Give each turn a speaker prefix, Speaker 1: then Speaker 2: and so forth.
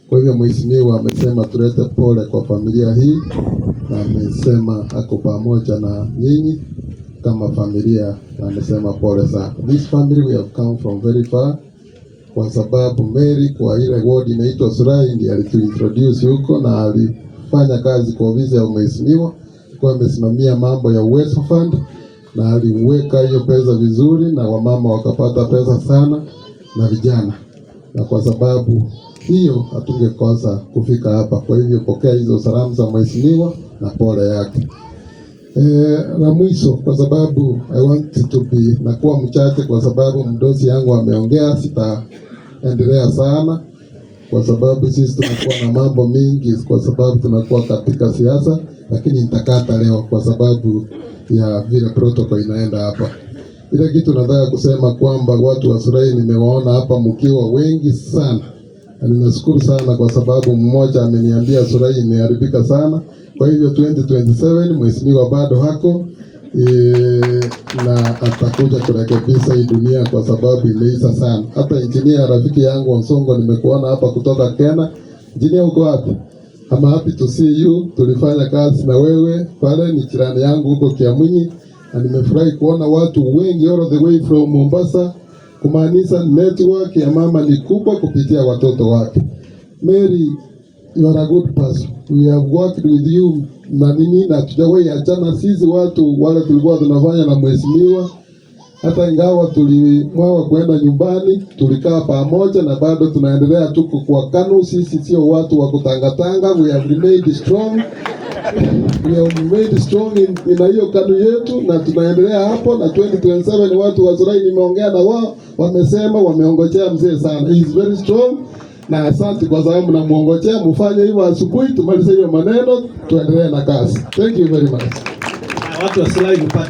Speaker 1: Kwa hivyo mheshimiwa amesema tulete pole kwa familia hii, na amesema ako pamoja na nyinyi kama familia, na amesema pole sana. This family we have come from very far, kwa sababu Mary kwa ile ward inaitwa Surai ndiye alituintroduce huko, na alifanya kazi kwa ofisi ya mheshimiwa, kwa amesimamia mambo ya Uwezo Fund, na aliweka hiyo pesa vizuri, na wamama wakapata pesa sana na vijana, na kwa sababu hiyo hatungekosa kufika hapa. Kwa hivyo pokea hizo salamu za mheshimiwa na pole yake. La mwisho, kwa sababu I want to be nakuwa mchache kwa sababu mdosi yangu ameongea, sitaendelea sana kwa sababu sisi tunakuwa na mambo mingi, kwa sababu tunakuwa katika siasa, lakini nitakata leo kwa sababu ya vile protocol inaenda hapa. Ile kitu nataka kusema kwamba watu wa Surai nimewaona hapa mkiwa wengi sana. Ninashukuru sana kwa sababu mmoja ameniambia Surai imeharibika sana. Kwa hivyo 2027 mheshimiwa bado hako na atakuja kurekebisha hii dunia kwa sababu imeisha sana. Hata engineer rafiki yangu Onsongo nimekuona hapa kutoka Kenya. Engineer uko wapi? I'm happy to see you. Tulifanya kazi na wewe pale, ni jirani yangu huko Kiamunyi, na nimefurahi kuona watu wengi all the way from Mombasa, kumaanisha network ya mama ni kubwa kupitia watoto wake. Mary, you are a good person. We have worked with you na tujawahi achana sisi watu wale tulikuwa tunafanya na mheshimiwa. Hata ingawa tulimwaga kwenda nyumbani, tulikaa pamoja na bado tunaendelea tuko kwa KANU. Sisi sio watu wa kutangatanga. We have remained strong. We have remained strong in hiyo KANU yetu, na tunaendelea hapo. Na 2027 watu wa Surai nimeongea na wao, wamesema wameongojea mzee sana. He is very strong. Na asante kwa sababu mnamuongojea, mfanye hivyo asubuhi tumalize hiyo maneno, tuendelee na kazi. Thank you very much.
Speaker 2: Watu wa Surai mpaka